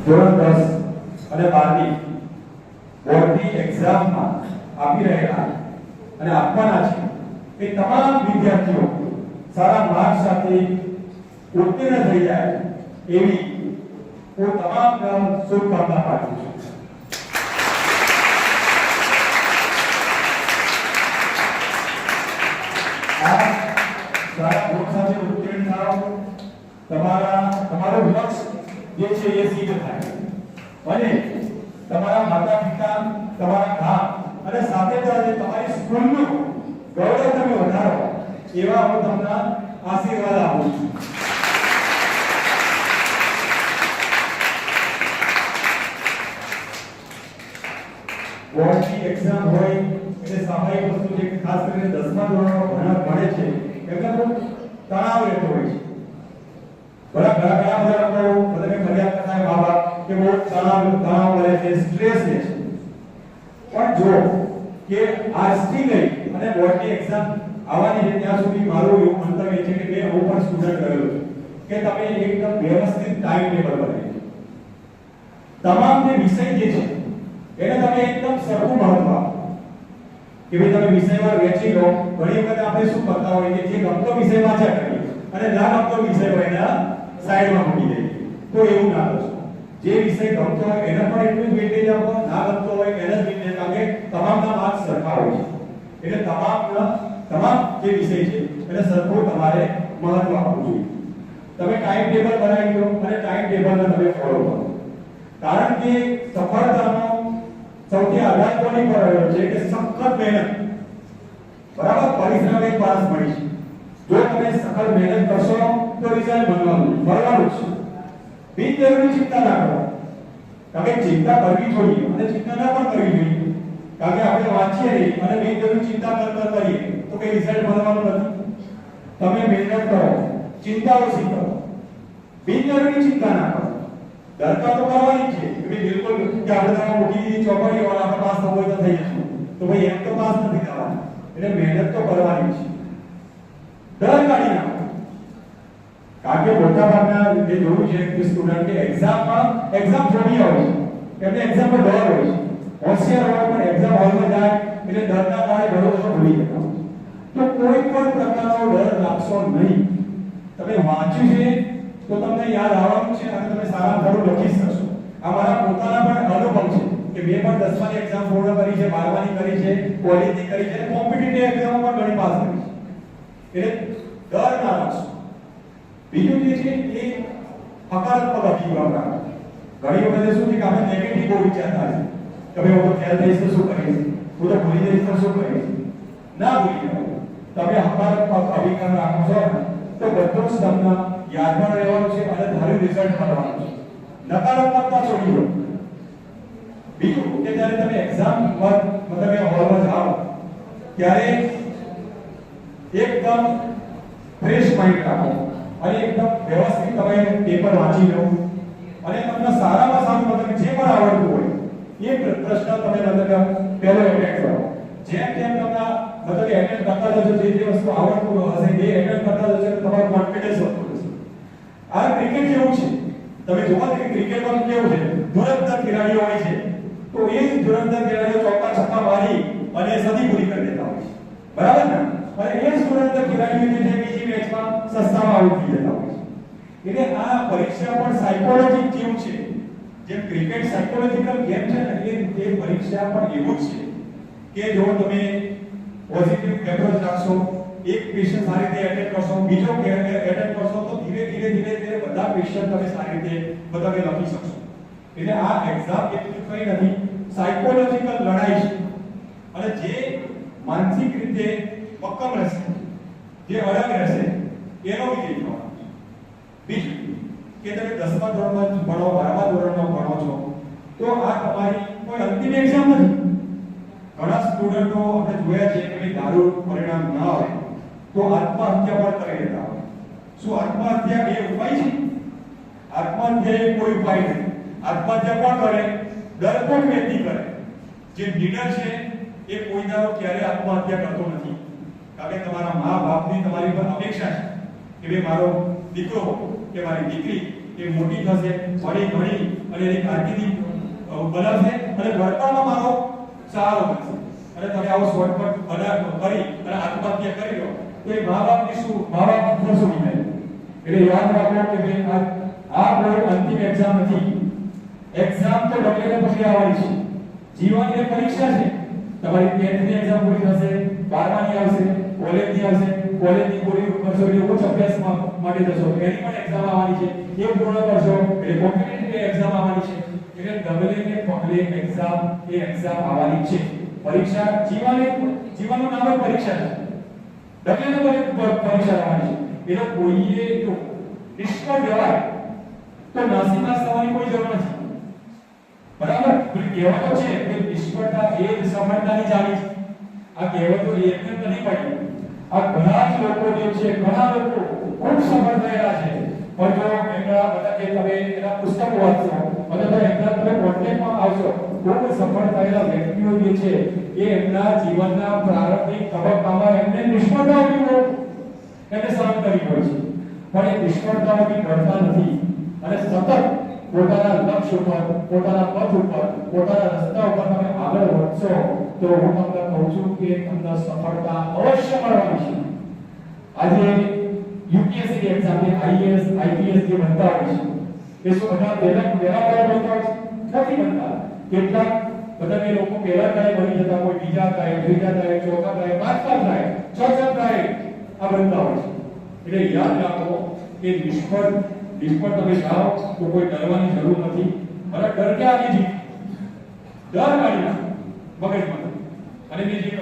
ધોરણ 10 અને 12ની બોર્ડની એક્ઝામમાં આપી રહેલા અને આપવાના છે એ તમામ વિદ્યાર્થીઓ સારા માર્ક્સ સાથે ઉત્તીર્ણ થઈ જાય એવી હું તમામ શુભકામના પાઠવું છું. સારા ગુણ સાથે ઉત્તીર્ણ થાઓ, તમારો લક્ષ્ય જે છે એ સિદ્ધ થાય અને તમારા માતા પિતા, તમારા ગામ અને સાથે સાથે તમારી સ્કૂલનું ગૌરવ તમે વધારો એવા હું તમને આશીર્વાદ આપું છું. બોર્ડની એક્ઝામ હોય એટલે સ્વાભાવિક વસ્તુ છે કે ખાસ કરીને 10મા ધોરણમાં ભણે છે એટલે ખૂબ તણાવ રહેતો હોય છે. ઘણા બધા લોકો બધાને ફરિયાદ કરતા હોય મા-બાપ કે બહુ તણાવ રહે છે, સ્ટ્રેસ રહે છે. પણ જો કે આજથી લઈ અને બોર્ડની એક્ઝામ આવવાની છે ત્યાં સુધી મારું એવું મંતવ્ય છે કે હું પણ સ્ટુડન્ટ રહ્યો છું કે તમે એકદમ વ્યવસ્થિત ટાઈમ ટેબલ બનાવી તમામ જે વિષય જે છે એને તમે એકદમ સરખું મહત્વ આપો કે ભાઈ તમે વિષયવાર વેચી લો. ઘણી વખત આપણે શું કરતા હોય કે જે ગમતો વિષય વાંચ્યા કરીએ અને ના ગમતો વિષય હોય એના સાઈડમાં મૂકી દઈએ. તો એવું ના કરશો. જે વિષય ગમતો હોય એને પણ એટલું જ વેટેજ આપો, ના ગમતો હોય એને જ વેટેજ, કારણ કે તમામના માર્ક્સ સરખા હોય છે. એટલે તમામ જે વિષય છે એને સરખું તમારે મહત્વ આપવું જોઈએ. તમે ટાઈમ ટેબલ બનાવી લો અને ટાઈમ ટેબલને તમે ફોલો કરો. કારણ કે સફળતાનો સૌથી આધાર કોની પર રહ્યો છે કે સખત મહેનત, બરાબર, પરિશ્રમ એક પાસ મળી છે. જો તમે સખત મહેનત કરશો તો રિઝલ્ટ મળવાનું છે. બિનજરૂરી ચિંતા ના કરો. તમે ચિંતા કરવી જોઈએ અને ચિંતા ના પણ કરવી જોઈએ. કારણ કે આપણે વાંચીએ નહીં અને બિનજરૂરી ચિંતા કરીએ તો કઈ રિઝલ્ટ મળવાનું નથી. તમે મહેનત કરો, ચિંતા ઓછી કરો, બિનજરૂરી ચિંતા ના કરો. દરકાર તો કરવાની છે કે બિલકુલ કે આપણે તમે મૂકી દીધી ચોપડી વાળા આપણે પાસ થવું હોય તો થઈ જશું, તો ભાઈ એમ તો પાસ નથી થવાનું. એટલે મહેનત તો કરવાની છે. ડર કાઢી નાખો. કારણ કે મોટા ભાગના જે જોયું છે કે સ્ટુડન્ટ કે એક્ઝામ ફોબિયા હોય છે, એમને એક્ઝામ પર ડર હોય છે. હોશિયાર હોય પણ એક્ઝામ હોલમાં જાય એટલે ડરના કારણે ઘણો બધો ભૂલી જતા હોય. તો કોઈ પણ પ્રકારનો ડર રાખશો નહીં. તમે વાંચ્યું છે તો તમને યાદ આવવાનું છે અને તમે સારા ઘણું લખી શકશો. આ મારા પોતાના પણ અનુભવ છે કે મેં પણ 10માની એક્ઝામ પૂર્ણ કરી છે, 12માની કરી છે, કોલેજની કરી છે, કોમ્પિટિટિવ એક્ઝામો પણ ઘણી પાસ કરી છે. એટલે ડર ના રાખશો. બીજું જે છે એ હકારાત્મક અભિગમ રાખો. ઘણી વખત શું છે કે આપણે નેગેટિવ બહુ વિચારતા છે કે ભાઈ હું તો ફેલ થઈશ તો શું કરીશ, હું તો ભૂલી જઈશ તો શું કરીશ. ના ભૂલી જાઓ. તમે હકારાત્મક અભિગમ રાખો છો તો બધું જ તમને યાદમાં રહેવાનું છે અને ધાર્યું રિઝલ્ટ મળવાનું છે. નકારાત્મકતા છોડી દો. બીજું કે જ્યારે તમે એક્ઝામ મતલબ એ હોલમાં જાઓ ત્યારે એકદમ ફ્રેશ માઇન્ડ રાખો અને એકદમ વ્યવસ્થિત તમે પેપર વાંચી લો અને તમને સારામાં સારું મતલબ જે પણ આવડતું હોય એ પ્રશ્ન તમે મતલબ પહેલો એટેમ્પ્ટ કરો. જેમ જેમ તમને મતલબ એટેમ્પ્ટ કરતા જશો, જે વસ્તુ આવડતું હશે એ એટેમ્પ્ટ કરતા જશો તો તમારો કોન્ફિડન્સ વધતો જશે. આ ક્રિકેટ જેવું છે. તમે જોવા કે ક્રિકેટમાં કેવું છે, ધુરંધર ખેલાડીઓ હોય છે તો એ જ ધુરંધર ખેલાડીઓ ચોક્કા છક્કા મારી અને સદી પૂરી કરી દેતા હોય છે, બરાબર ને? અને એ જ ધુરંધર ખેલાડીઓ જે છે બીજી મેચમાં સસ્તામાં આઉટ થઈ જતા હોય છે. એટલે આ પરીક્ષા પણ સાયકોલોજી જેવું છે. જેમ ક્રિકેટ સાયકોલોજીકલ ગેમ છે ને એ રીતે પરીક્ષા પણ એવું જ છે કે જો તમે પોઝિટિવ એપ્રોચ રાખશો, એક ક્વેશ્ચન સારી રીતે એટેન્ડ કરશો, બીજો એટેન્ડ કરશો તો ધીરે ધીરે બધા ક્વેશ્ચન તમે સારી રીતે બધાને લખી શકશો. એટલે આ એક્ઝામ એટલું કંઈ નથી, સાયકોલોજીકલ લડાઈ છે. અને જે માનસિક રીતે મક્કમ રહેશે, જે અડગ રહેશે એનો વિજય થવાનો છે. બીજું કે તમે 10મા ધોરણમાં ભણો, 12મા ધોરણમાં ભણો છો તો આ તમારી કોઈ અંતિમ એક્ઝામ નથી. ઘણા સ્ટુડન્ટો આપણે જોયા છે કે દારૂ પરિણામ ન આવે તો આત્મહત્યા પણ કરી લેતા હોય. શું આત્મહત્યા એ ઉપાય છે? આત્મહત્યા એ કોઈ ઉપાય નથી. આત્મહત્યા કોણ કરે? ડરપોક વ્યક્તિ કરે. જે લીડર છે એ કોઈ દારો ક્યારે આત્મહત્યા કરતો નથી. કારણ કે તમારા મા-બાપની તમારી પર અપેક્ષા છે કે ભાઈ મારો દીકરો કે મારી દીકરી એ મોટી થશે, ભણી અને એની કારકિર્દી બનાવશે અને વળતરમાં મારો સહારો બનશે. અને તમે આવો શોર્ટકટ કરી અને આત્મહત્યા કરી લો તો એ મા-બાપની શું વિચારે? એટલે યાદ રાખો કે ભાઈ આ બોર્ડ અંતિમ એક્ઝામ નથી. એક્ઝામ તો ડગલે પછી આવવાની છે. જીવનની એક પરીક્ષા છે. તમારી 10th ની એક્ઝામ પૂરી થશે, 12મા ની આવશે, કોલેજની આવશે, કોલેજની પૂરી કરશો એટલે ઉચ્ચ અભ્યાસ માટે જશો એની પણ એક્ઝામ આવવાની છે. એ પૂર્ણ કરશો એટલે કોમ્પિટિટિવ એક્ઝામ આવવાની છે. એટલે ડબલે ને પગલે એક્ઝામ આવવાની છે. પરીક્ષા જીવનનું નામ જ પરીક્ષા છે. ડબલે ને પરીક્ષા આવવાની છે. એટલે કોઈએ જો નિષ્ફળ જવાય તો નાસીપાસ થવાની કોઈ જરૂર નથી. બરાબર? કહેવતો છે કે નિષ્ફળતા એ જ સફળતાની ચાવી છે. આ કહેવતો એકને નથી પડી. આ ઘણા જ લોકો જે છે, ઘણા લોકો ખૂબ સફળ થયેલા છે. પણ જો એમના બધા કે તમે એના પુસ્તકો વાંચશો અથવા એમના તમે કોન્ટેક્ટમાં આવશો, ખૂબ સફળ થયેલા વ્યક્તિઓ જે છે એ એમના જીવનના પ્રારંભિક તબક્કામાં એમને નિષ્ફળતાઓની એમને સહન કરી હોય છે. પણ એ નિષ્ફળતાઓથી ડરતા નથી અને સતત પોતાના લક્ષ્ય ઉપર, પોતાના પથ ઉપર, પોતાના રસ્તા ઉપર તમે આગળ વધશો તો હું તમને કહું છું કે તમને સફળતા અવશ્ય મળવાની છે. આજે યુપીએસસી એક્ઝામ ને આઈએએસ આઈપીએસ જે બનતા હોય છે એ શું બધા પહેલા બનતા હોય છે? નથી બનતા. કેટલાક બધા એ લોકો પહેલા ટ્રાય બની જતા, કોઈ બીજા ટ્રાય, ત્રીજા ટ્રાય, ચોથા ટ્રાય, પાંચમા ટ્રાય, છઠ્ઠા ટ્રાય આ બનતા હોય છે. એટલે યાદ રાખો કે નિષ્ફળ તમે જાઓ તો કોઈ ડરવાની જરૂર નથી. અને ડર ક્યાં આવી? ડર કાઢી નાખો મગજમાંથી. અને બીજી